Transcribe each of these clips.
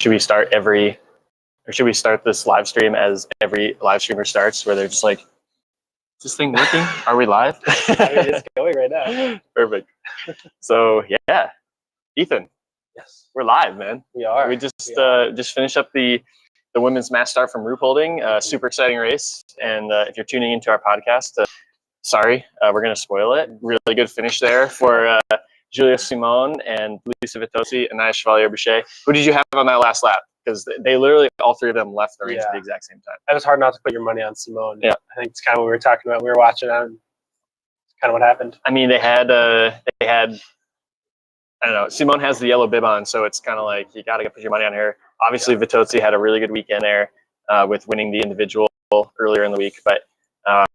should we start this live stream as every live streamer starts, where they're just like, is this thing working? Are we live? It's going right now. Perfect. So yeah, Ethan. Yes, we're live, man. We are. We just finished up the women's mass start from Ruhpolding. Super exciting race. And if you're tuning into our podcast, sorry, we're going to spoil it. Really good finish there for Julia Simon and Lisa Vitozzi and Naya Chevalier-Boucher. Who did you have on that last lap? Because they literally, all three of them left the race at the exact same time. It was hard not to put your money on Simone. Yeah. I think it's kind of what we were talking about. We were watching on kind of what happened. I mean, they had, I don't know, Simone has the yellow bib on, so it's kind of like you got to put your money on her. Obviously, Vitozzi had a really good weekend there with winning the individual earlier in the week. But no,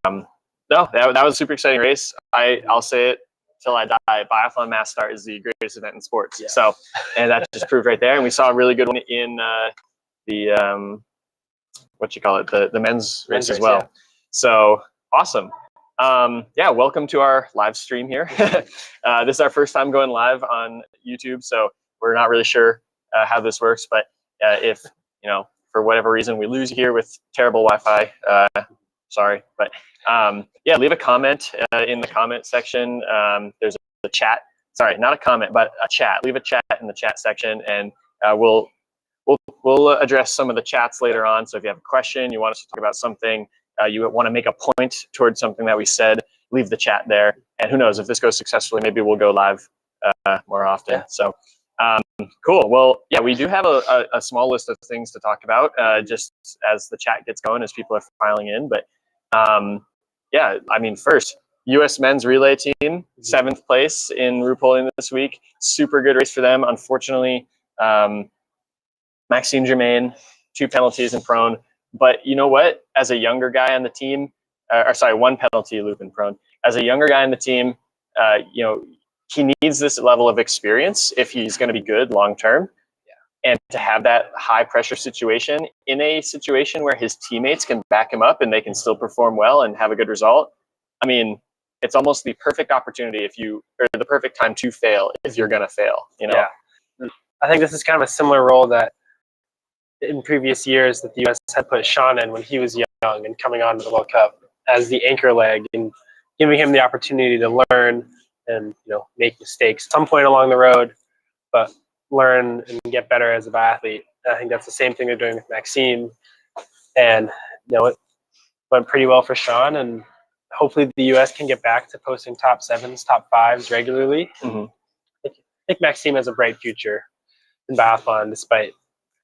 that was a super exciting race. I'll say it till I die. Biathlon mass start is the greatest event in sports. Yeah. So, and that just proved right there. And we saw a really good one in the the men's race as well. Yeah. So awesome. Yeah, welcome to our live stream here. This is our first time going live on YouTube, so we're not really sure how this works. But if for whatever reason we lose you here with terrible Wi-Fi, sorry. But yeah, leave a comment in the comment section. There's a chat. Sorry, not a comment, but a chat. Leave a chat in the chat section, and we'll address some of the chats later on. So if you have a question, you want us to talk about something, you want to make a point towards something that we said, leave the chat there. And who knows, if this goes successfully, maybe we'll go live more often. Yeah. So cool. Well, yeah, we do have a small list of things to talk about just as the chat gets going, as people are filing in. But yeah, I mean, first, U.S. men's relay team, 7th place in Ruhpolding this week. Super good race for them. Unfortunately, Maxime Germain, 2 penalties in prone. But you know what? As a younger guy on the team, or sorry, 1 penalty loop in prone. As a younger guy on the team, he needs this level of experience if he's going to be good long term. Yeah. And to have that high pressure situation in a situation where his teammates can back him up and they can still perform well and have a good result. I mean, it's almost the perfect opportunity or the perfect time to fail if you're going to fail. Yeah. I think this is kind of a similar role that in previous years that the U.S. had put Sean in when he was young and coming on to the World Cup as the anchor leg and giving him the opportunity to learn and make mistakes at some point along the road, but learn and get better as a biathlete. I think that's the same thing they're doing with Maxime, and it went pretty well for Sean, and hopefully the U.S. can get back to posting top 7s, top 5s regularly. Mm-hmm. I think Maxime has a bright future in biathlon, despite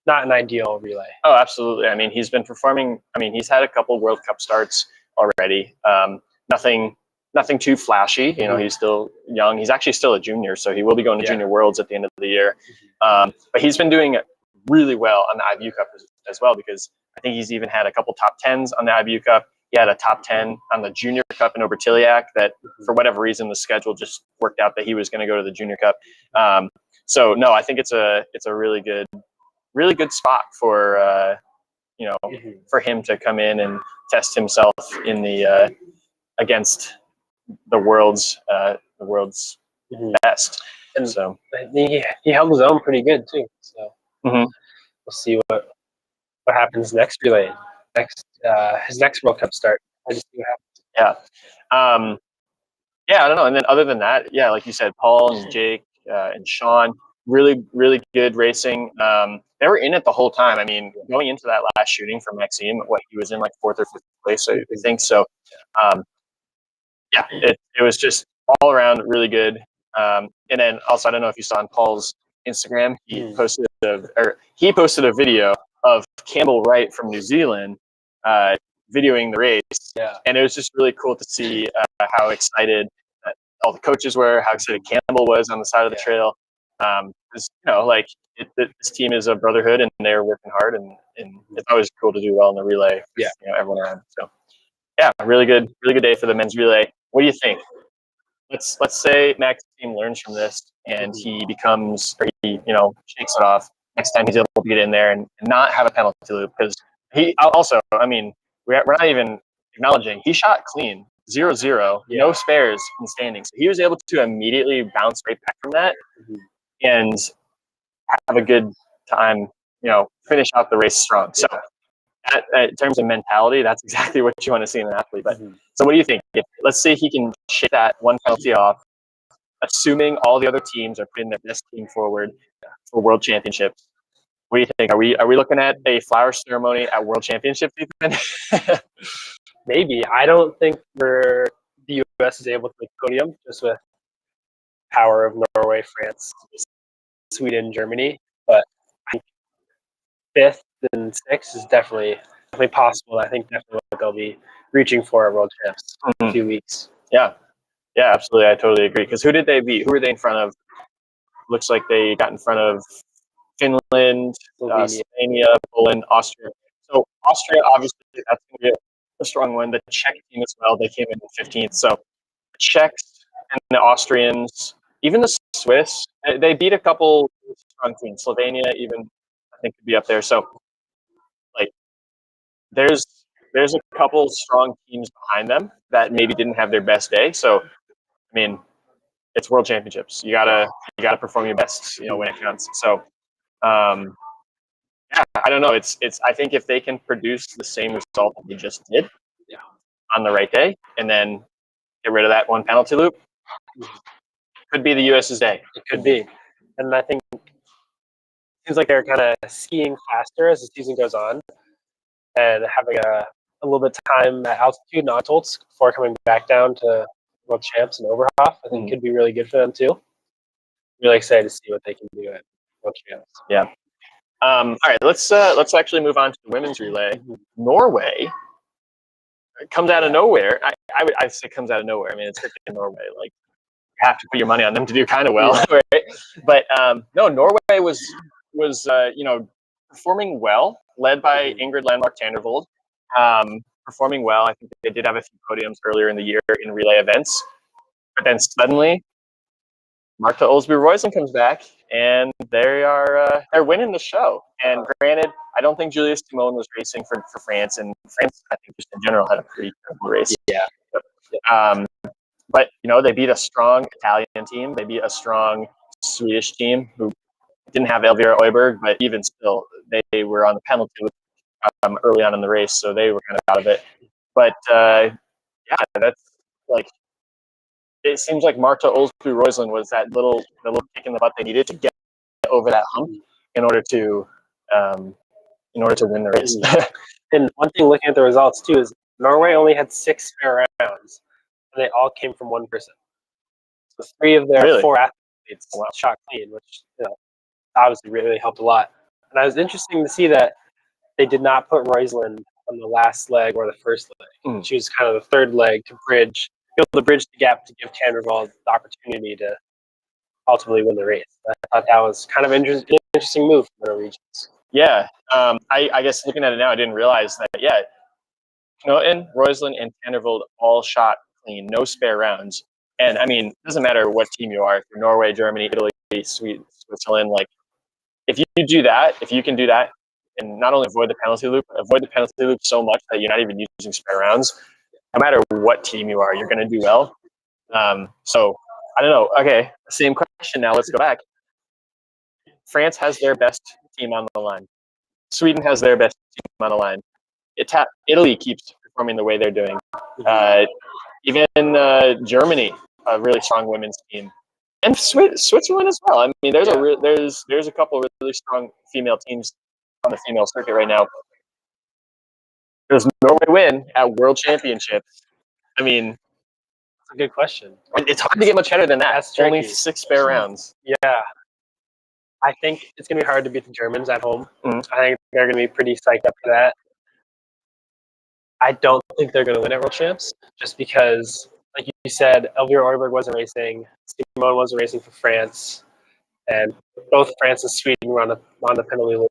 not an ideal relay. Oh, absolutely. I mean, he's been performing. I mean, he's had a couple World Cup starts already. Nothing too flashy. He's still young. He's actually still a junior, so he will be going to Junior Worlds at the end of the year. But he's been doing really well on the IBU Cup as well, because I think he's even had a couple top 10s on the IBU Cup. He had a top 10 on the Junior Cup in Obertiliac that, for whatever reason, the schedule just worked out that he was going to go to the Junior Cup. So no, I think it's a really good spot for for him to come in and test himself in the against the world's best. And so he held his own pretty good too. So we'll see what happens next relay, his next World Cup start. I just see what happens. Yeah. Yeah, I don't know. And then other than that, yeah, like you said, Paul and Jake and Sean, really, really good racing. They were in it the whole time. I mean, going into that last shooting for Maxime, he was in like 4th or 5th place, I think. So, yeah, it was just all around really good. And then also, I don't know if you saw on Paul's Instagram, he posted a video of Campbell Wright from New Zealand videoing the race. Yeah. And it was just really cool to see how excited all the coaches were, how excited Campbell was on the side of the trail. Because this team is a brotherhood, and they're working hard, and it's always cool to do well in the relay. Yeah, everyone around. So yeah, really good day for the men's relay. What do you think? Let's say Maxime learns from this and he shakes it off. Next time he's able to get in there and not have a penalty loop, because he also, I mean, we're not even acknowledging he shot clean. 0-0, no spares in standings. So he was able to immediately bounce right back from that and have a good time finish out the race strong. So in terms of mentality, that's exactly what you want to see in an athlete. But so what do you think? Let's say he can shake that one penalty off, assuming all the other teams are putting their best team forward for World Championships. What do you think? Are we looking at a flower ceremony at World Championships even? Maybe. I don't think the U.S. is able to make podium just with power of Norway, France, Sweden, Germany. But I think 5th and 6th is definitely possible. I think definitely what they'll be reaching for at World Champs in a few weeks. Yeah, absolutely. I totally agree. Because who did they beat? Who were they in front of? Looks like they got in front of Finland, Slovenia, Poland, Austria. So Austria, obviously, that's going to be a strong one. The Czech team as well. They came in 15th. So the Czechs and the Austrians, even the Swiss, they beat a couple strong teams. Slovenia, even I think, could be up there. So like, there's a couple strong teams behind them that maybe didn't have their best day. So I mean, it's World Championships. You gotta perform your best, when it counts. So, yeah, I don't know. It's. I think if they can produce the same result that they just did, on the right day, and then get rid of that one penalty loop, could be the U.S.'s day. It could be, and I think it seems like they're kind of skiing faster as the season goes on, and having a little bit of time at altitude and Antolz before coming back down to World Champs and Overhoff. I think could be really good for them too. Really excited to see what they can do at World Champs. Yeah. All right, let's actually move on to the women's relay. Norway comes out of nowhere. I say comes out of nowhere. I mean, it's freaking Norway. Like, you have to put your money on them to do kind of well, right? But no, Norway was performing well, led by Ingrid Landmark Tandervold. Performing well. I think they did have a few podiums earlier in the year in relay events, but then suddenly Marta Olsby-Roysland comes back, and they're winning the show. And granted, I don't think Julia Simone was racing for France, and France, I think, just in general, had a pretty terrible race. Yeah. But they beat a strong Italian team. They beat a strong Swedish team who didn't have Elvira Oiberg, but even still, they were on the penalty loop early on in the race, so they were kind of out of it. But yeah, that's like. It seems like Marta Olsby-Roysland was the little kick in the butt they needed to get over that hump in order to win the race. And one thing looking at the results too is Norway only had 6 spare rounds, and they all came from one person. So 3 of their 4 athletes shot clean, which obviously really helped a lot. And it was interesting to see that they did not put Roysland on the last leg or the first leg. She was kind of the third leg to be able to bridge the gap to give Tandervold the opportunity to ultimately win the race. I thought that was kind of an interesting move for the Norwegians. Yeah, I guess looking at it now, I didn't realize that. Yeah, Knoten, Roysland, and Tandervold all shot clean, no spare rounds. And I mean, it doesn't matter what team you are, if you're Norway, Germany, Italy, Switzerland, like if you do that, if you can do that, and not only avoid the penalty loop so much that you're not even using spare rounds, no matter what team you are, you're going to do well. So I don't know. Okay, same question now. Let's go back. France has their best team on the line. Sweden has their best team on the line. Italy keeps performing the way they're doing. Even Germany, a really strong women's team, and Switzerland as well. I mean, there's a couple of really strong female teams on the female circuit right now. Does Norway win at World Championships? I mean, that's a good question. It's hard to get much better than that. That's only 6 spare rounds. Yeah. I think it's going to be hard to beat the Germans at home. I think they're going to be pretty psyched up for that. I don't think they're going to win at World Champs just because, like you said, Elvira Oiberg wasn't racing. Simone wasn't racing for France. And both France and Sweden were on the penalty loop.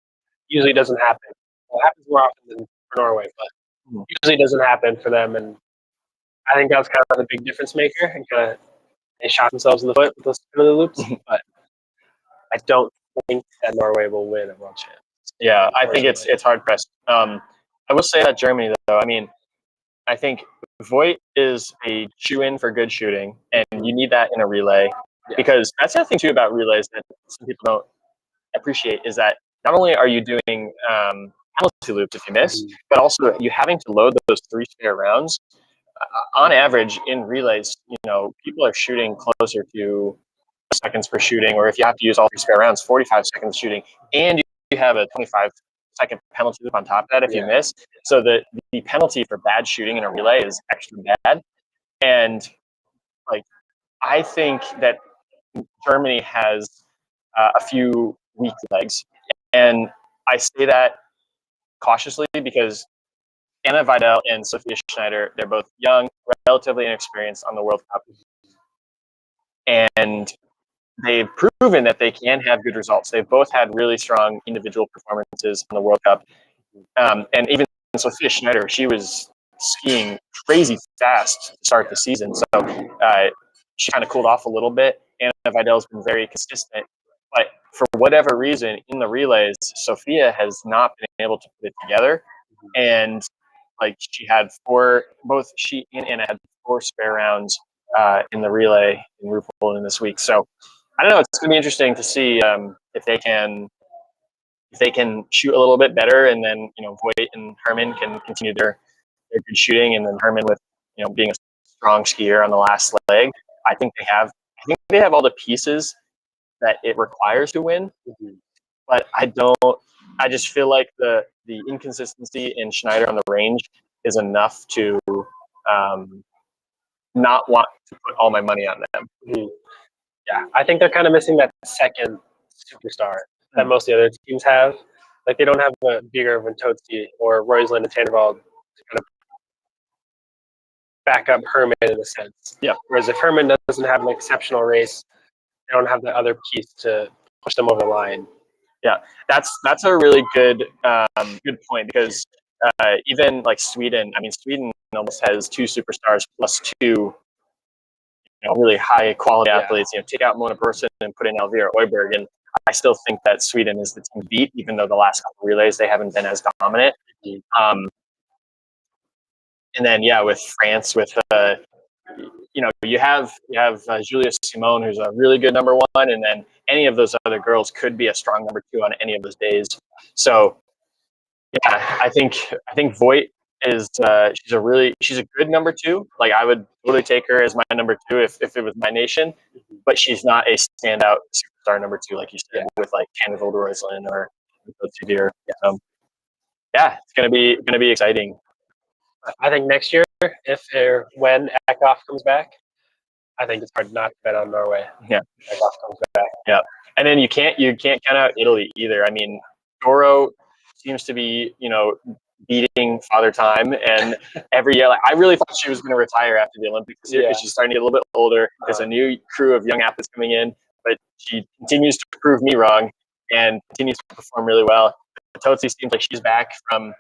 Usually doesn't happen. Well, it happens more often than for Norway, but usually doesn't happen for them. And I think that was kind of the big difference maker. And kind of they shot themselves in the foot with those penalty loops. But I don't think that Norway will win at World Champs. Yeah, I think it's hard pressed. I will say that Germany, though, I mean, I think Voigt is a shoe-in for good shooting, and you need that in a relay because that's the other thing too about relays that some people don't appreciate is that not only are you doing penalty loops if you miss, but also you having to load those 3 spare rounds. On average, in relays, people are shooting closer to seconds per shooting, or if you have to use all 3 spare rounds, 45 seconds shooting, and you have a 25-second penalty loop on top of that if you miss. So the penalty for bad shooting in a relay is extra bad. And like, I think that Germany has a few weak legs, and I say that cautiously because Anna Vidal and Sophia Schneider, they're both young, relatively inexperienced on the World Cup, and they've proven that they can have good results. They've both had really strong individual performances in the World Cup. And even Sophia Schneider, she was skiing crazy fast to start the season. So she kind of cooled off a little bit. Anna Vidal's been very consistent. But for whatever reason, in the relays, Sophia has not been able to put it together. And like both she and Anna had 4 spare rounds in the relay in RuPaul in this week. So I don't know. It's going to be interesting to see if they can shoot a little bit better, and then Voigt and Herman can continue their good shooting, and then Herman with being a strong skier on the last leg. I think they have all the pieces that it requires to win. But I just feel like the inconsistency in Schneider on the range is enough to not want to put all my money on them. Yeah, I think they're kind of missing that second superstar that most of the other teams have. Like, they don't have a bigger Ventotsi or Roysland and Tandervald to kind of back up Herman in a sense. Yeah. Whereas if Herman doesn't have an exceptional race, they don't have the other piece to push them over the line. Yeah, that's a really good point, because even like Sweden, Sweden almost has 2 superstars plus 2 really high quality athletes. Take out Mona Persson and put in Elvira Oiberg, and I still think that Sweden is the team to beat, even though the last couple relays they haven't been as dominant. And then with France, with you have Julia Simone, who's a really good number 1, and then any of those other girls could be a strong number 2 on any of those days. So I think Voigt is she's a good number 2. Like, I would totally take her as my number 2 if it was my nation, but she's not a standout superstar number 2 like you said with like Tanner Roysland or Veer. It's gonna be exciting. I think next year, if or when Eckhoff comes back, I think it's hard not to bet on Norway. Yeah, Eckhoff comes back. Yeah, and then you can't count out Italy either. Doro seems to be beating Father Time, and every year, I really thought she was going to retire after the Olympics this year because she's starting to get a little bit older. There's a new crew of young athletes coming in, but she continues to prove me wrong and continues to perform really well. Totsi seems like she's back from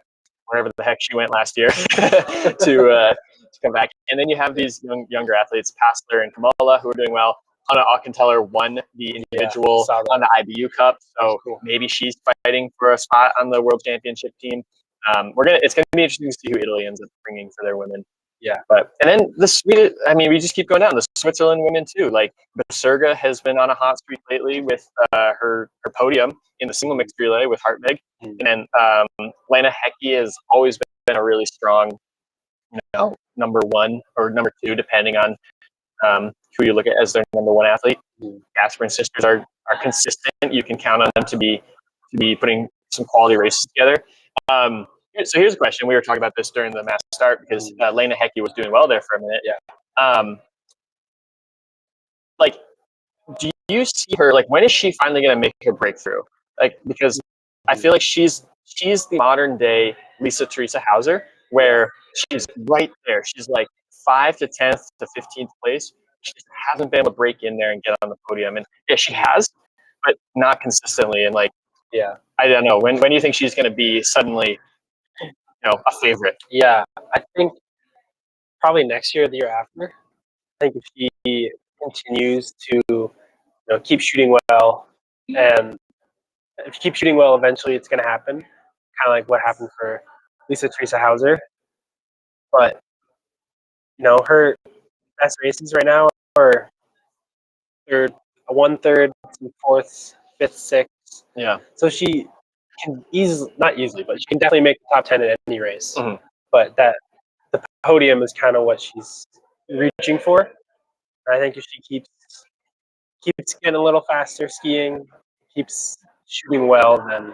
wherever the heck she went last year to come back. And then you have these younger athletes, Passler and Kamala, who are doing well. Hannah Auchenteller won the individual on the IBU Cup, so maybe she's fighting for a spot on the World Championship team. It's gonna be interesting to see who Italy ends up bringing for their women. Yeah, and then the Swedish, we just keep going down. The Switzerland women too. Like, Basurga has been on a hot streak lately with her podium in the single mixed relay with Hartwig, and then Lena Hecky has always been a really strong, number 1 or number 2, depending on who you look at as their number 1 athlete. Gasper and sisters are consistent. You can count on them to be putting some quality races together. So here's a question. We were talking about this during the mass start because Lena Hecky was doing well there for a minute. Like, do you see her, like, when is she finally going to make her breakthrough? Like, because I feel like she's the modern day Lisa Teresa Hauser, where she's right there. She's like 5 to 10th to 15th place. She just hasn't been able to break in there and get on the podium. And she has, but not consistently. And I don't know. When do you think she's going to be suddenly, a favorite? Yeah, I think probably next year or the year after. I think if she continues to keep shooting well, and if you keep shooting well, eventually it's going to happen. Kind of like what happened for Lisa Teresa Hauser. But her best races right now are 1/3, 4th, 5th, 6th. Yeah. So she can easily, not easily, but she can definitely make the top 10 in any race. Mhm. But that the podium is kind of what she's reaching for. And I think if she keeps getting a little faster skiing, keeps shooting well, then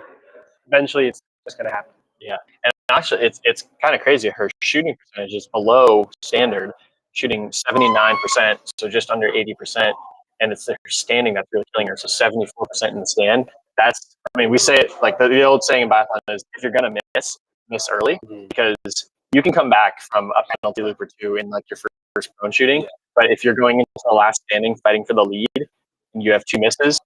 eventually it's just going to happen. Yeah, and actually, it's kind of crazy. Her shooting percentage is below standard, shooting 79%, so just under 80%, and it's her standing that's really killing her. So 74% in the stand. That's, I mean, we say it like the old saying in biathlon is, if you're gonna miss early, because you can come back from a penalty loop or two in like your first prone shooting, but if you're going into the last standing fighting for the lead and you have two misses,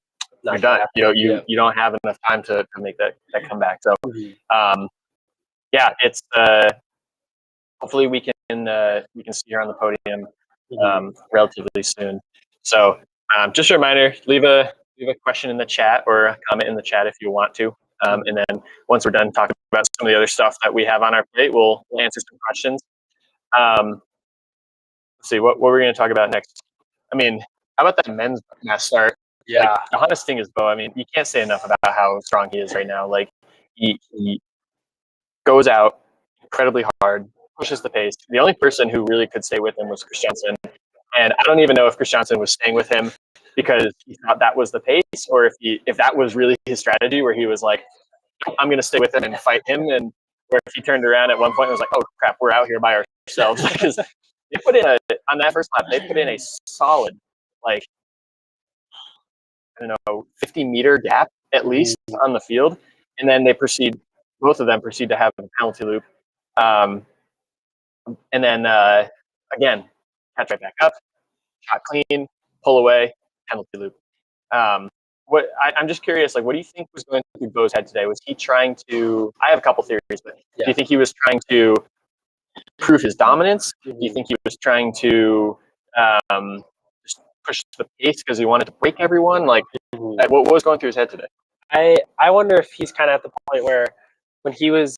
you're done. You don't have enough time to make that comeback. So. Yeah, it's hopefully we can see her on the podium relatively soon. So just a reminder, leave a question in the chat or a comment in the chat if you want to. And then once we're done talking about some of the other stuff that we have on our plate, we'll answer some questions. Let's see what we're going to talk about next. I mean, how about that men's mass start? Yeah, Like, Johannes Tingesbo, I mean, you can't say enough about how strong he is right now. Like he goes out incredibly hard, pushes the pace. The only person who really could stay with him was Christiansen. And I don't even know if Christiansen was staying with him because he thought that was the pace, or if that was really his strategy, where he was like, I'm going to stay with him and fight him. And where if he turned around at one point and was like, oh crap, we're out here by ourselves. Because they put in on that first lap, they put in a solid, like, I don't know, 50-meter gap at least on the field. And then both of them proceed to have a penalty loop. And then again, catch right back up, shot clean, pull away, penalty loop. I'm just curious, like, what do you think was going through Bo's head today? Was he trying to? I have a couple theories, but do you think he was trying to prove his dominance? Do you think he was trying to just push the pace because he wanted to break everyone? Like, what was going through his head today? I wonder if he's kind of at the point where when he was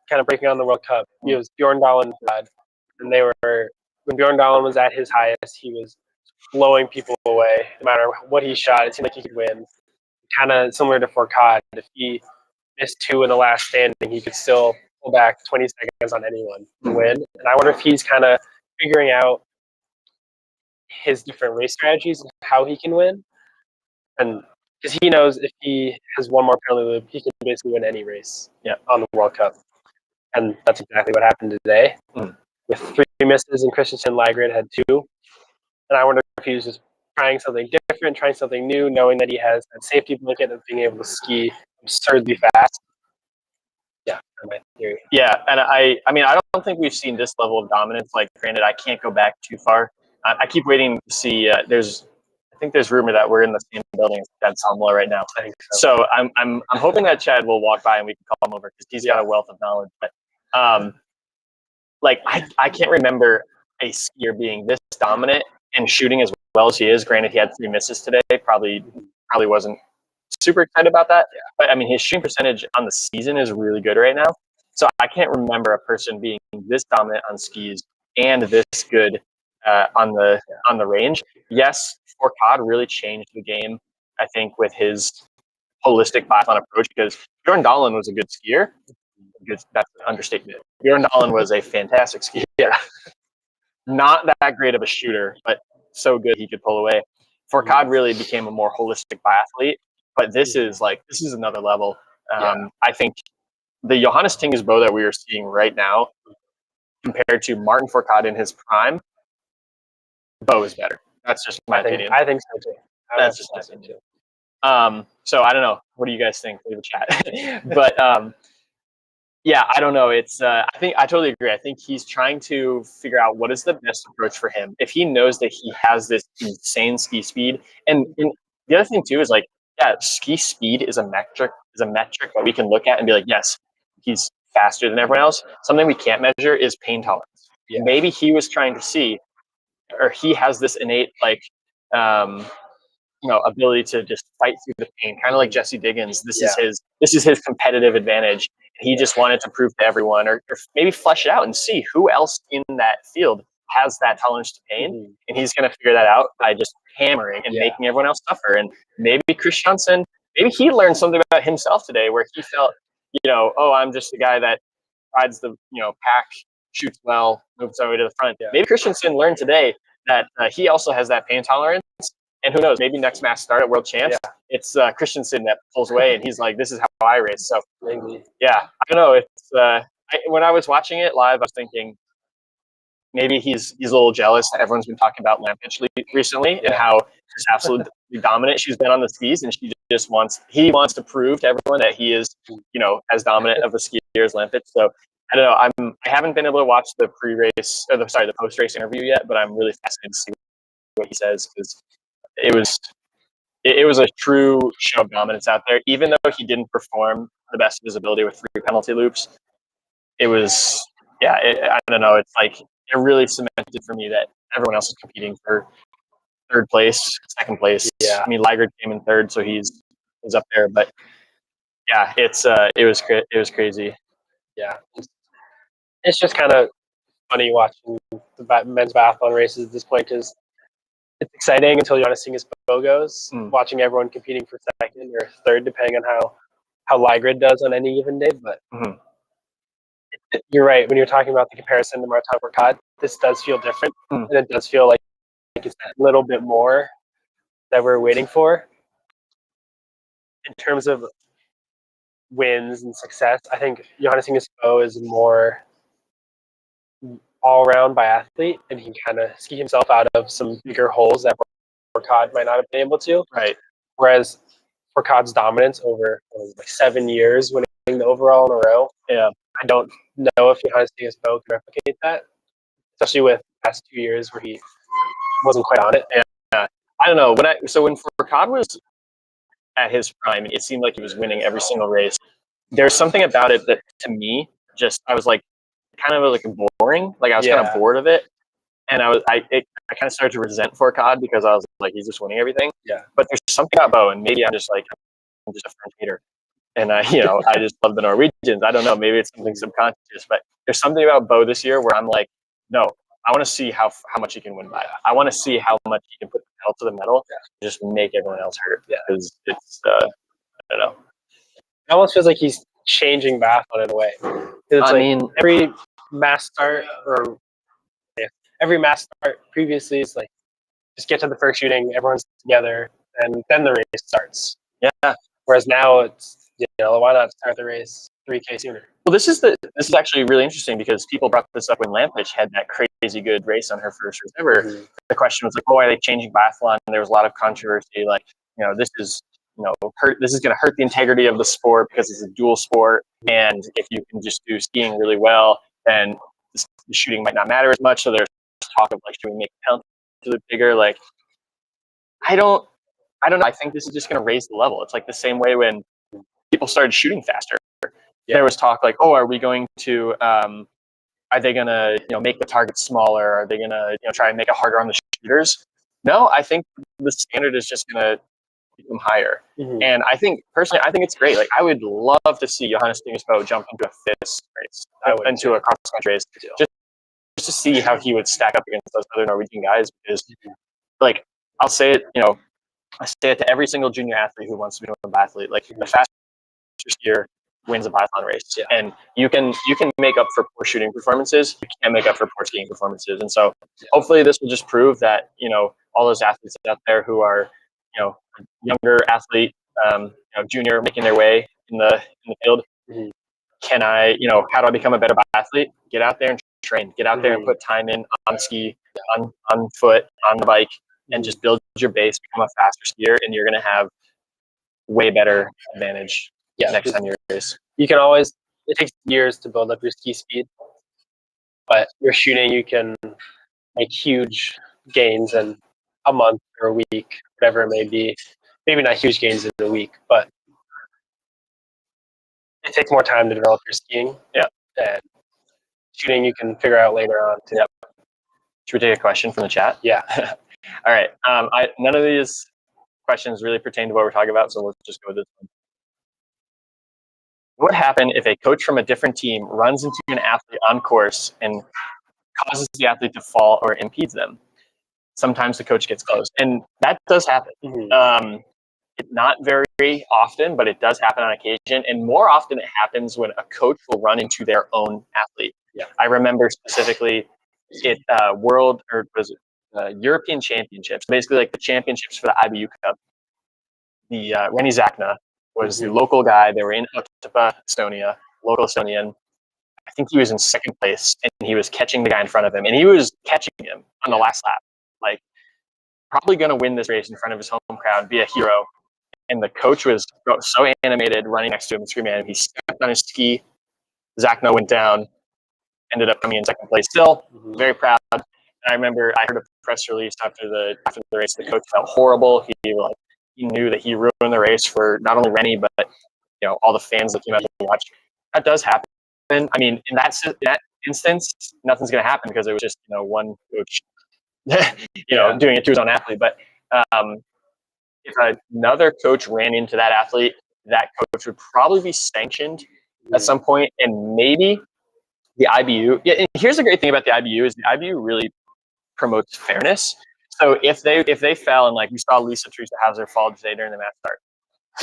kind of breaking on the World Cup, he was Bjorn Dahlen bad, and when Bjorn Dahlen was at his highest, he was blowing people away no matter what he shot. It seemed like he could win. Kind of similar to Fourcade. If he missed two in the last standing, he could still pull back 20 seconds on anyone to win. And I wonder if he's kind of figuring out his different race strategies and how he can win. And because he knows if he has one more penalty loop, he can basically win any race on the World Cup. And that's exactly what happened today. With 3 misses, and Christensen Lagerud had 2. And I wonder if he was just trying something different, trying something new, knowing that he has that safety blanket of being able to ski absurdly fast. Yeah, that's my theory. Yeah, and I mean, I don't think we've seen this level of dominance. Like, granted, I can't go back too far. I keep waiting to see. I think there's rumor that we're in the same building as Chad Salmola right now. I think so. So I'm hoping that Chad will walk by and we can call him over because he's got a wealth of knowledge. But like I can't remember a skier being this dominant and shooting as well as he is. Granted, he had 3 misses today. Probably wasn't super excited about that. Yeah. But I mean, his shooting percentage on the season is really good right now. So I can't remember a person being this dominant on skis and this good on the range. Yes, Fourcade really changed the game, I think, with his holistic biathlon approach, because Bjorn Dahlen was a good skier. That's an understatement. Bjorn Dahlen was a fantastic skier. Yeah. Not that great of a shooter, but so good he could pull away. Fourcade really became a more holistic biathlete, but this is another level. I think the Johannes Tingesbo that we are seeing right now, compared to Martin Fourcade in his prime, Bo is better. That's just my opinion. I think so too. That's just my opinion. So I don't know. What do you guys think? Leave a chat. But yeah, I don't know. It's I think I totally agree. I think he's trying to figure out what is the best approach for him. If he knows that he has this insane ski speed, and the other thing too is like, yeah, ski speed is a metric that we can look at and be like, yes, he's faster than everyone else. Something we can't measure is pain tolerance. Yeah. Maybe he was trying to see, or he has this innate like ability to just fight through the pain, kind of like Jesse Diggins. This is his competitive advantage. He just wanted to prove to everyone, or maybe flesh it out and see who else in that field has that tolerance to pain, and he's going to figure that out by just hammering and making everyone else suffer. And maybe Christiansen maybe he learned something about himself today where he felt, oh, I'm just the guy that rides the, pack, shoots well, moves our way to the front. Yeah. Maybe Christensen learned today that he also has that pain tolerance. And who knows, maybe next mass start at World Champs, it's Christensen that pulls away and he's like, this is how I race. So, Maybe. yeah, I don't know. It's when I was watching it live, I was thinking maybe he's a little jealous that everyone's been talking about Lampich recently and how she's absolutely dominant she's been on the skis, and he wants to prove to everyone that he is, as dominant of a skier as Lampich. So I don't know. I haven't been able to watch the pre-race or the post-race interview yet, but I'm really fascinated to see what he says, because it was a true show of dominance out there. Even though he didn't perform the best of his ability with 3 penalty loops, it was, I don't know. It's like it really cemented for me that everyone else is competing for third place, second place. Yeah. I mean, Liger came in third, so he's up there. But yeah, it was crazy. Yeah, it's just kind of funny watching the men's biathlon races at this point, because it's exciting until Jonas Bo goes. Watching everyone competing for second or third, depending on how Ligrid does on any given day. But you're right when you're talking about the comparison to Martin Fourcade. This does feel different, and it does feel like it's a little bit more that we're waiting for in terms of wins and success. I think Jonas Bo is more all-around biathlete, and he can kind of ski himself out of some bigger holes that Fourcade might not have been able to. Right. Whereas Fourcade's dominance over like 7 years, winning the overall in a row. Yeah. I don't know if Jonas Bo can replicate that, especially with the past 2 years where he wasn't quite on it. Yeah. I don't know. When Fourcade was at his prime, it seemed like he was winning every single race. There's something about it that, to me, I was like, kind of like boring. Like I was kind of bored of it, and I kind of started to resent Fourcade because I was like, he's just winning everything. Yeah. But there's something about Bo, and maybe I'm just a French hater, and I just love the Norwegians. I don't know, maybe it's something subconscious, but there's something about Bo this year where I'm like, no, I want to see how much he can win by. I want to see how much he can put the pedal to the metal, and just make everyone else hurt. Yeah, because it's I don't know. It almost feels like he's changing biathlon in a way. It's every mass start previously is like, just get to the first shooting, everyone's together, and then the race starts. Yeah. Whereas now it's, why not start the race 3K sooner? Well, this is actually really interesting, because people brought this up when Lampich had that crazy good race on her first race ever. The question was like, oh, are they changing biathlon? And there was a lot of controversy, like, this is this is going to hurt the integrity of the sport because it's a dual sport, and if you can just do skiing really well, then the shooting might not matter as much. So there's talk of like, should we make the penalty a little bigger? Like, I don't know. I think this is just going to raise the level. It's like the same way when people started shooting faster. Yeah. There was talk like, oh, are we going to are they going to make the targets smaller? Are they going to try and make it harder on the shooters? No, I think the standard is just going to become higher. And I think personally, it's great. Like, I would love to see Johannes Bo jump into a FIS race, into a cross country race, just to see how he would stack up against those other Norwegian guys. Because, like, I'll say it, I say it to every single junior athlete who wants to become a biathlete. Like, the fastest skier wins a biathlon race, and you can make up for poor shooting performances. You can't make up for poor skiing performances. And so, hopefully, this will just prove that all those athletes out there who are younger athlete, junior, making their way in the field. Can I, how do I become a better biathlete? Get out there and train. Get out there and put time in on ski, on foot, on the bike, and just build your base, become a faster skier, and you're going to have way better advantage next time you race. You can always, it takes years to build up your ski speed, but your shooting, you can make huge gains in a month or a week, whatever it may be. Maybe not huge gains in a week, but it takes more time to develop your skiing. Yeah. And shooting, you can figure out later on too. Yep. Should we take a question from the chat? Yeah. All right. None of these questions really pertain to what we're talking about, so let's just go with this one. What would happen if a coach from a different team runs into an athlete on course and causes the athlete to fall or impedes them? Sometimes the coach gets close, and that does happen. not very often, but it does happen on occasion. And more often it happens when a coach will run into their own athlete. Yeah. I remember specifically it World or was it European Championships, basically like the championships for the IBU Cup. The Renny Zakna was the local guy. They were in Otapa, Estonia, local Estonian. I think he was in second place, and he was catching the guy in front of him, and he was catching him on the last lap. Like, probably going to win this race in front of his home crowd, be a hero. And the coach was so animated, running next to him, screaming at him. He stepped on his ski. Zakna went down, ended up coming in second place. Still very proud. And I remember I heard a press release after the race. The coach felt horrible. He knew that he ruined the race for not only Rennie, but all the fans that came out to watch. That does happen. I mean, in that instance, nothing's going to happen because it was just one coach, doing it to his own athlete. But if another coach ran into that athlete, that coach would probably be sanctioned at some point, and maybe the IBU. Yeah, and here's the great thing about the IBU is the IBU really promotes fairness. So if they fell, and like we saw Lisa Teresa Hauser fall today during the mass start,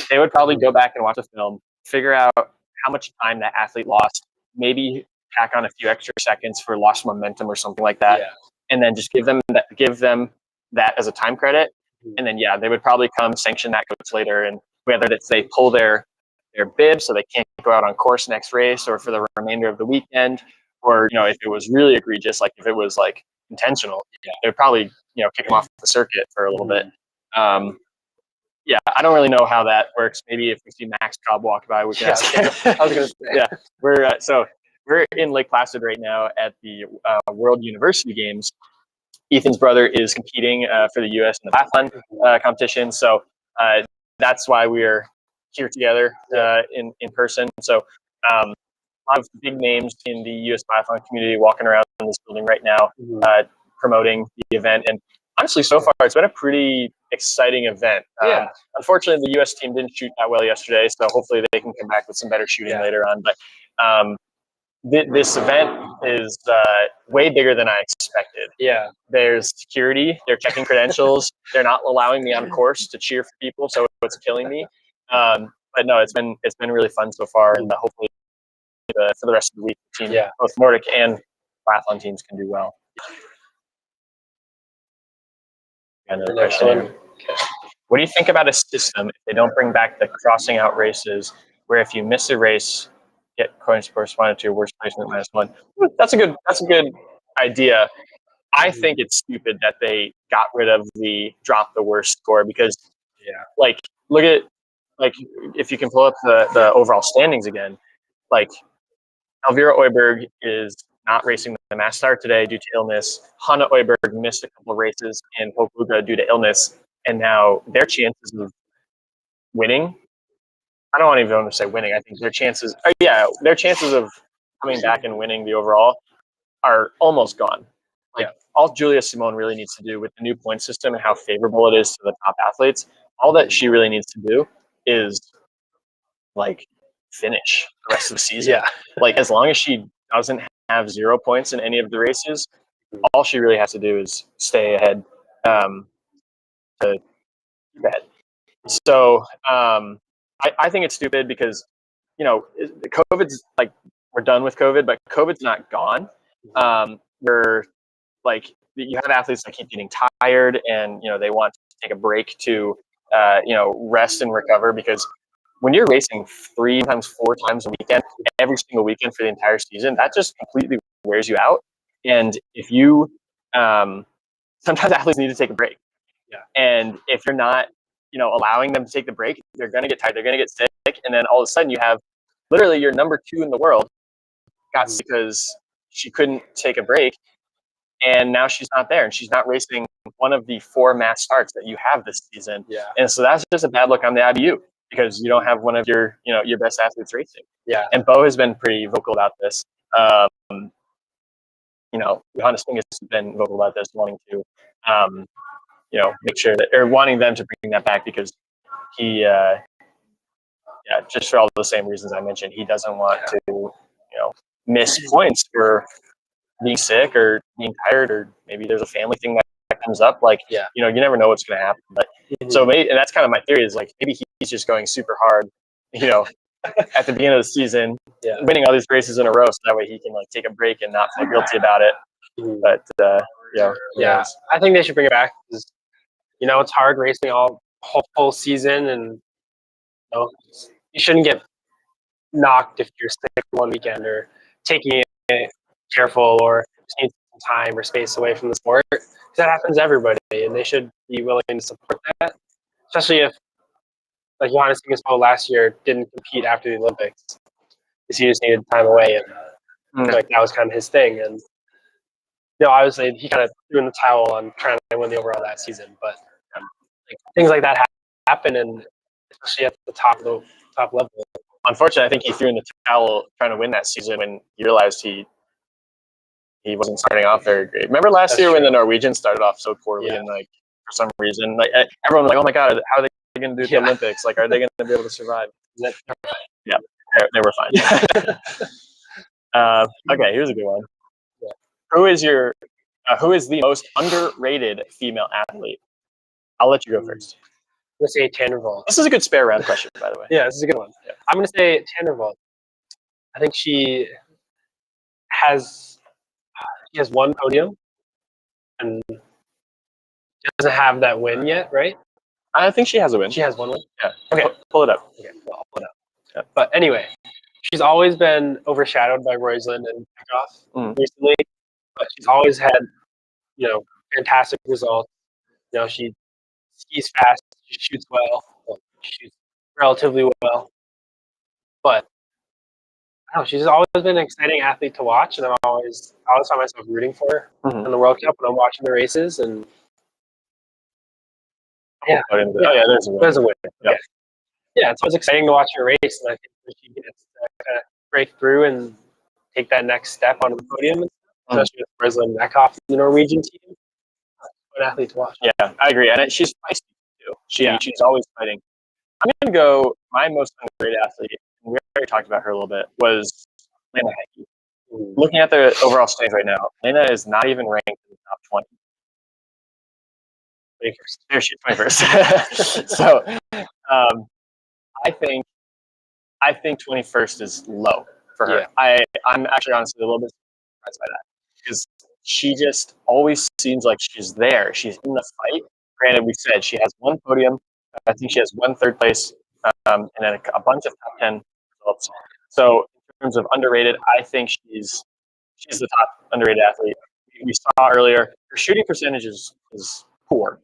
they would probably go back and watch the film, figure out how much time that athlete lost, maybe tack on a few extra seconds for lost momentum or something like that, and then just give them that as a time credit. And then they would probably come sanction that coach later, and whether it's they pull their bib so they can't go out on course next race or for the remainder of the weekend, or if it was really egregious, like if it was like intentional, they would probably kick them off the circuit for a little bit. I don't really know how that works. Maybe if we see Max Cobb walk by, we can ask him. I was going to say. We're in Lake Placid right now at the World University Games. Ethan's brother is competing for the U.S. in the Biathlon competition, so that's why we're here together in person. So a lot of big names in the U.S. Biathlon community walking around in this building right now, promoting the event. And honestly, so far, it's been a pretty exciting event. Unfortunately, the U.S. team didn't shoot that well yesterday, so hopefully they can come back with some better shooting later on. But this event is way bigger than I expected. There's security. They're checking credentials. They're not allowing me on course to cheer for people, so it's killing me. But no, it's been really fun so far, and hopefully for the rest of the week, both Nordic and biathlon teams can do well. Another question here. What do you think about a system if they don't bring back the crossing out races, where if you miss a race, get points corresponding to your worst placement -1? That's a good idea. I think it's stupid that they got rid of the drop the worst score, because look at if you can pull up the overall standings again, like Elvira Oiberg is not racing the mass start today due to illness. Hanna Oiberg missed a couple of races in Pokluga due to illness, and now their chances of winning, I don't even want to say winning. I think their chances of coming back and winning the overall are almost gone. All Julia Simone really needs to do with the new point system and how favorable it is to the top athletes, all that she really needs to do is finish the rest of the season. As long as she doesn't have 0 points in any of the races, all she really has to do is stay ahead to that. So I think it's stupid because COVID's we're done with COVID, but COVID's not gone. You have athletes that keep getting tired, and they want to take a break to rest and recover, because when you're racing 3 times, 4 times a weekend, every single weekend for the entire season, that just completely wears you out. And if you sometimes athletes need to take a break, and if you're not allowing them to take the break, they're going to get tired, they're going to get sick, and then all of a sudden you have literally your number 2 in the world got sick because she couldn't take a break, and now she's not there, and she's not racing one of the 4 mass starts that you have this season. And so that's just a bad look on the IBU, because you don't have one of your your best athletes racing. And Bo has been pretty vocal about this. Johannes Fing has been vocal about this, wanting to make sure that, or wanting them to bring that back, because he just for all the same reasons I mentioned, he doesn't want to miss points for being sick or being tired, or maybe there's a family thing that comes up, like, Yeah. you never know what's going to happen. But so maybe, and that's kind of my theory is like maybe he's just going super hard, at the beginning of the season, winning all these races in a row, so that way he can like take a break and not feel guilty about it. But yeah, I think they should bring it back because it's hard racing all whole season, and you shouldn't get knocked if you're sick one weekend or taking it careful or just need some time or space away from the sport. That happens to everybody, and they should be willing to support that, especially if, like Johannes Ingesbo last year, didn't compete after the Olympics because he just needed time away, and like that was kind of his thing. And obviously he kind of threw in the towel on trying to win the overall that season, but things like that happen, and especially at the top level. Unfortunately, I think he threw in the towel trying to win that season when he realized he wasn't starting off very great. Remember last year when the Norwegians started off so poorly, and like for some reason, like everyone was like, "Oh my God, how are they going to do the Olympics? Like, are they going to be able to survive?" Yeah, they were fine. Okay, here's a good one. Who is the most underrated female athlete? I'll let you go first. I'm going to say Tannervold. This is a good spare round question, by the way. Yeah, this is a good one. Yeah. I'm going to say Tannervold. I think she has one podium and doesn't have that win yet, right? I think she has a win. She has one win? Yeah. Okay. Pull it up. Okay, well, I'll pull it up. Yeah. But anyway, she's always been overshadowed by Roysland and Pekoff recently, but she's always had, fantastic results. She skis fast, she shoots well, she shoots relatively well, but I don't know, she's always been an exciting athlete to watch, and I always find myself rooting for her in the World Cup when I'm watching the races. And there's a win. Yeah. Yeah, it's always exciting to watch her race, and I think that she gets to kind of break through and take that next step onto the podium, especially with Roysland Pekoff, the Norwegian team. An athlete to watch. Yeah, I agree, and she's feisty too. She's always fighting. I'm going to go. My most underrated athlete, and we already talked about her a little bit, was Lena Hecky. Looking at the overall stage right now, Lena is not even ranked in the top 20. 21st. There she is, 21st. So, I think 21st is low for her. Yeah. I'm actually honestly a little bit surprised by that because she just always seems like she's there. She's in the fight. Granted, we said she has one podium. I think she has one third place, and then a bunch of top 10 results. So in terms of underrated, I think she's the top underrated athlete. We saw earlier her shooting percentage is poor,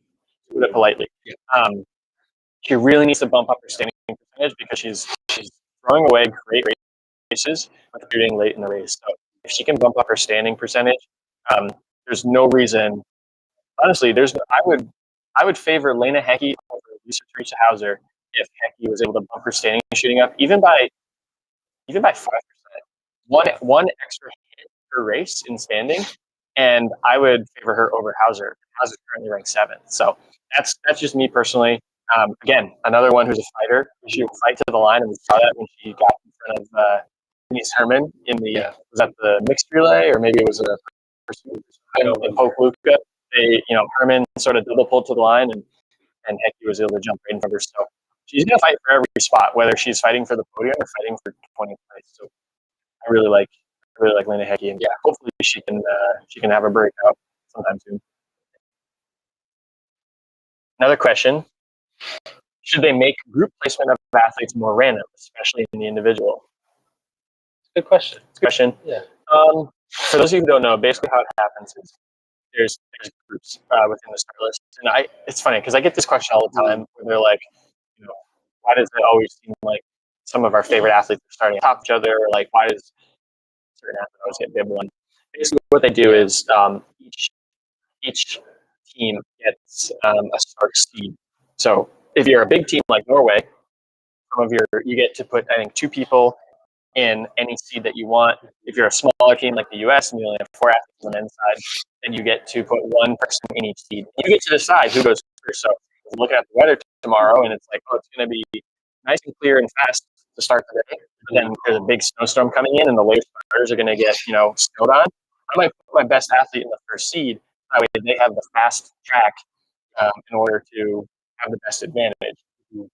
to put it politely. Yeah. She really needs to bump up her standing percentage because she's throwing away great races but shooting late in the race. So if she can bump up her standing percentage, there's no reason. Honestly, I would favor Lena Hecky over Lisa Hauser if Hecky was able to bump her standing shooting up even by 5%. One extra hit per race in standing, and I would favor her over Hauser. Hauser's currently ranked 7th. So that's just me personally. Again, another one who's a fighter. She will fight to the line, and we saw that when she got in front of Denise Herman in the was that the mixed relay or maybe it was a pursuit in Polk Luka. Herman sort of double pulled to the line, and Hecky was able to jump right in front of her. So she's gonna fight for every spot, whether she's fighting for the podium or fighting for 20th place. So I really like Lena Hecky, and hopefully she can have a breakout sometime soon. Another question. Should they make group placement of athletes more random, especially in the individual? Good question. It's a good question. Yeah. For those of you who don't know, basically how it happens is there's groups within the start list. And it's funny because I get this question all the time where they're like, why does it always seem like some of our favorite athletes are starting top each other? Or like, why does certain athletes always get bib one? Basically, what they do is each team gets a start seed. So if you're a big team like Norway, you get to put, I think, 2 people in any seed that you want. If you're a smaller team like the US and you only have 4 athletes on the inside, then you get to put 1 person in each seed. You get to decide who goes first. So we're looking at the weather tomorrow, and it's like, it's going to be nice and clear and fast to start the day. But then there's a big snowstorm coming in, and the later starters are going to get snowed on. I might put my best athlete in the first seed, That way they have the fast track in order to have the best advantage.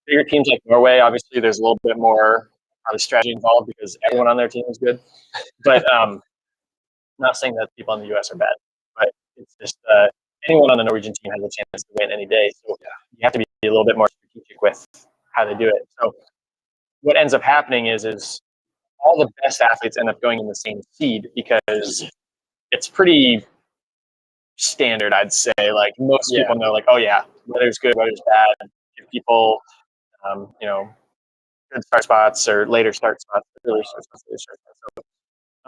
Bigger teams like Norway, obviously, there's a little bit more probably strategy involved because everyone on their team is good. But not saying that people in the U.S. are bad, but it's just anyone on the Norwegian team has a chance to win any day. So you have to be a little bit more strategic with how they do it. So what ends up happening is all the best athletes end up going in the same seed because it's pretty standard, I'd say. Like most people know, like, oh yeah, weather's good, weather's bad. Give people, good start spots or later start spots, early start spots, later start spots.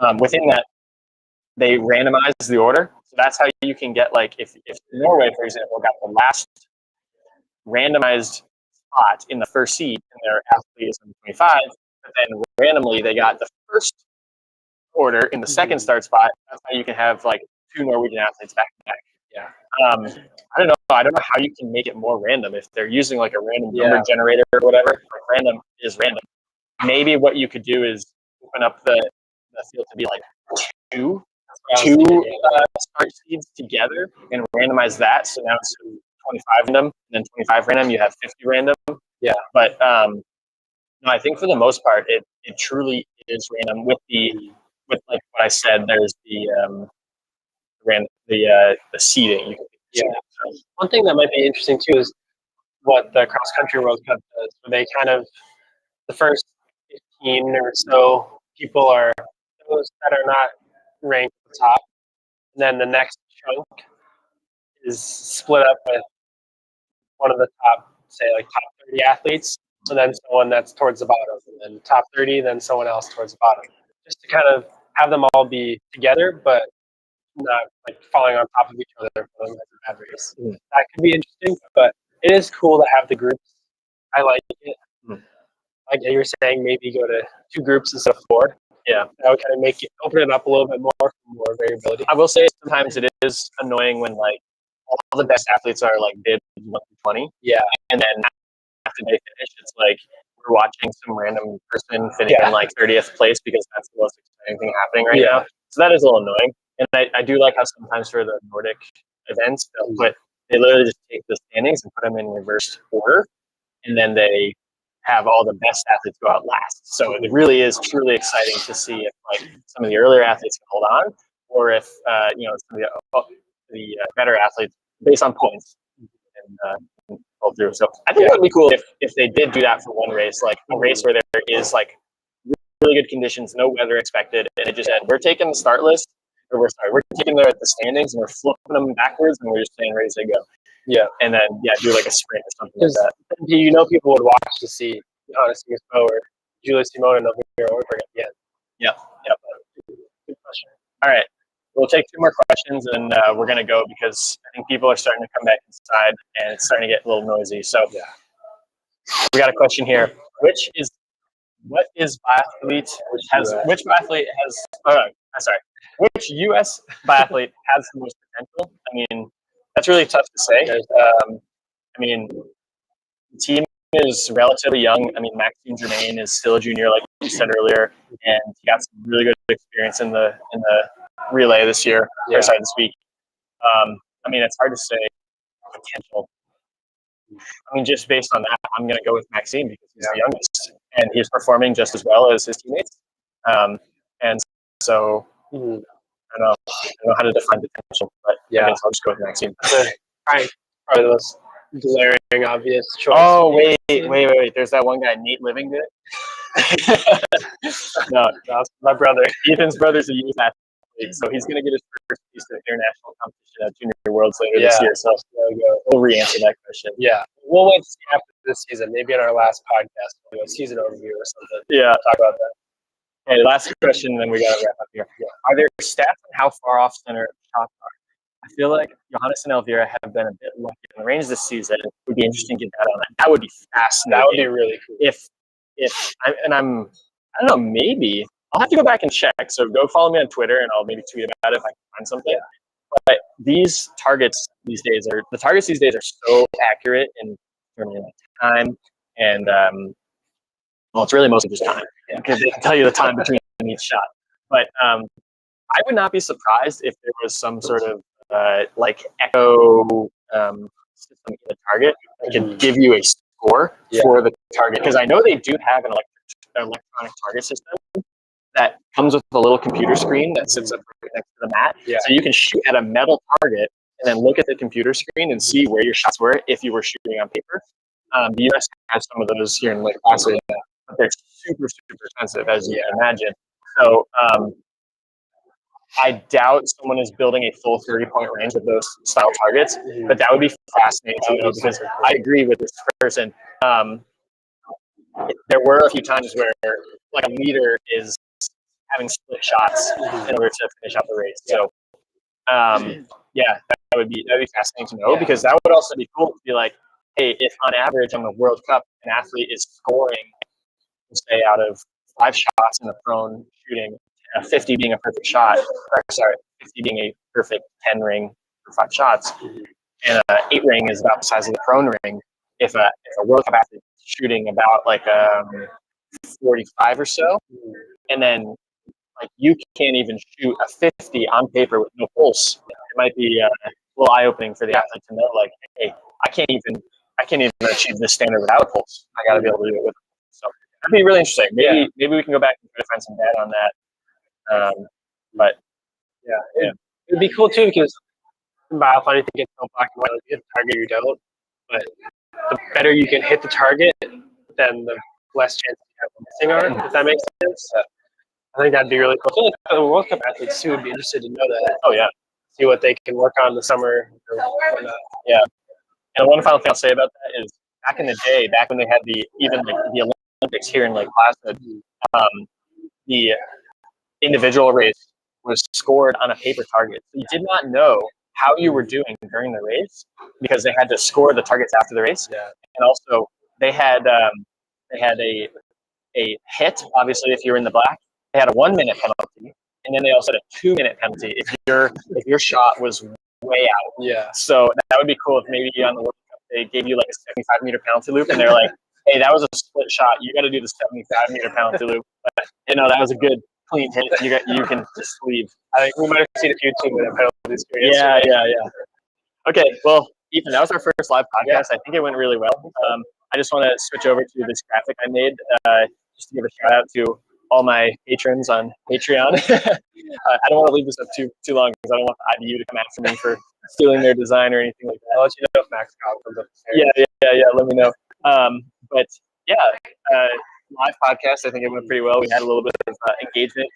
So within that, they randomize the order. So that's how you can get like if Norway, for example, got the last randomized spot in the first seed and their athlete is number 25, but then randomly they got the first order in the second start spot. That's how you can have like two Norwegian athletes back to back. Yeah. I don't know. I don't know how you can make it more random if they're using like a random number generator or whatever. Like random is random. Maybe what you could do is open up the field to be like two start seeds together and randomize that. So now it's 25 random, and then 25 random. You have 50 random. Yeah. But no, I think for the most part, it truly is random. With like what I said, there's the seeding. One thing that might be interesting too is what the cross country World Cup does. Where they kind of the first 15 or so people are those that are not ranked at the top, and then the next chunk is split up with one of the top, say like top 30 athletes, and then someone that's towards the bottom, and then top 30, then someone else towards the bottom, just to kind of have them all be together, but not like falling on top of each other for them as a bad race. That could be interesting, but it is cool to have the groups. I like it. Like you were saying, maybe go to 2 groups instead of 4. Yeah, that would kind of make it open it up a little bit more for more variability. I will say sometimes it is annoying when like all the best athletes are like bid 1 through 20. Yeah, and then after they finish, it's like we're watching some random person finish in like 30th place because that's the most exciting thing happening right now. So that is a little annoying. And I do like how sometimes for the Nordic events, they literally just take the standings and put them in reverse order, and then they have all the best athletes go out last. So it really is truly exciting to see if like some of the earlier athletes can hold on, or if some of the better athletes based on points and pull through. So I think it would be cool if they did do that for one race, like a race where there is like really good conditions, no weather expected, and it just said we're taking the start list, or we're taking the standings and we're flipping them backwards and we're just saying ready to go. Yeah, and then do like a sprint or something like that. People would watch to see Johannes Bo or Julia Simone and Elvira Orberg at the end. Yep. Good question. All right, we'll take 2 more questions and we're gonna go because I think people are starting to come back inside and it's starting to get a little noisy. So we got a question here. Which biathlete which U.S. biathlete has the most potential? I mean, that's really tough to say. I mean, the team is relatively young. I mean, Maxime Germain is still a junior, like you said earlier, and he got some really good experience in the relay this year, this week. I mean, it's hard to say potential. I mean, just based on that, I'm going to go with Maxime because he's the youngest, and he's performing just as well as his teammates. And so, I don't know how to define potential, but I guess I'll just go with Maxime. Probably the most glaring, obvious choice. Oh, wait. There's that one guy, Nate Livingood. No, that's my brother. Ethan's brother's a youth athlete, so he's going to get his first piece of international competition at Junior Worlds later this year. So we'll re-answer that question. Yeah, we'll wait to see after this season. Maybe in our last podcast, we'll do a season overview or something. Yeah, talk about that. Okay, last question, and then we got to wrap up here. Are there stats on how far off center shots are? I feel like Johannes and Elvira have been a bit lucky in the range this season. It would be interesting to get that on that. That would be fascinating. That would be really cool. I don't know, maybe I'll have to go back and check. So go follow me on Twitter, and I'll maybe tweet about it if I can find something. Yeah. But the targets these days are so accurate in terms of time, and well, it's really mostly just time because they can tell you the time between each shot. But I would not be surprised if there was some sort of like echo system in the target that can give you a score for the target. Because I know they do have an electronic target system that comes with a little computer screen that sits up right next to the mat. Yeah. So you can shoot at a metal target and then look at the computer screen and see where your shots were if you were shooting on paper. The US has some of those here in Lake Placid, but they're super, super expensive, as you can imagine. So I doubt someone is building a full 30-point range with those style targets, but that would be fascinating to know because I agree with this person. There were a few times where like a leader is having split shots in order to finish out the race. So yeah, that would be fascinating to know because that would also be cool to be like, hey, if on average on the World Cup an athlete is scoring, say out of 5 shots in a prone shooting, 50 being a perfect shot, or sorry, 50 being a perfect 10 ring for 5 shots, and an 8 ring is about the size of the prone ring. If a World Cup athlete is shooting about like 45 or so, and then like you can't even shoot a 50 on paper with no pulse, it might be a little eye opening for the athlete to know, like, hey, I can't even achieve this standard without a pulse. I got to be able to do it with a pulse. So that'd be really interesting. Maybe we can go back and try to find some data on that. But yeah, it'd be cool too because in biathlon you think it's so black and white, like you hit the target, you don't. But the better you can hit the target, then the less chance you have of missing on it, if that makes sense. I think that'd be really cool. I feel like the World Cup athletes too would be interested to know that. Oh yeah, see what they can work on in the summer or whatnot. Yeah, and one final thing I'll say about that is back in the day, back when they had the Olympics here in Lake Placid, the individual race was scored on a paper target. So you did not know how you were doing during the race because they had to score the targets after the race. Yeah. And also they had a hit, obviously if you're in the black. They had a 1-minute penalty, and then they also had a 2-minute penalty if your shot was way out. Yeah. So that would be cool if maybe on the World Cup they gave you like a 75-meter penalty loop, and they're like, hey, that was a split shot. You got to do the 75-meter penalty loop. But, that was a good clean hit. You can just leave. I think we might have seen a few too with penalties. Yeah. Okay, well, Ethan, that was our first live podcast. I think it went really well. I just want to switch over to this graphic I made just to give a shout out to all my patrons on Patreon. I don't want to leave this up too long because I don't want the IBU to come after me for stealing their design or anything like that. I'll let you know if Max Cobb comes up. Yeah. Let me know. But yeah, live podcast. I think it went pretty well. We had a little bit of engagement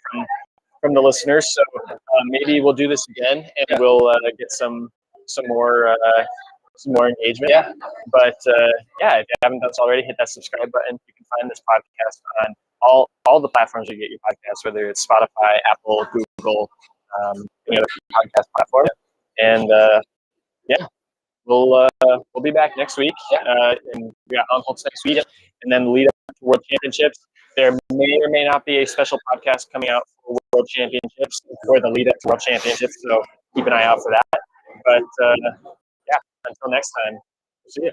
from the listeners, so maybe we'll do this again and we'll get some more engagement. Yeah. But if you haven't done so already, hit that subscribe button. You can find this podcast on all the platforms you get your podcast, whether it's Spotify, Apple, Google, any other podcast platform. And we'll be back next week. And we got on hopes next week, and then the lead up to World Championships. There may or may not be a special podcast coming out for World Championships or the lead up to World Championships. So keep an eye out for that. But until next time, see you.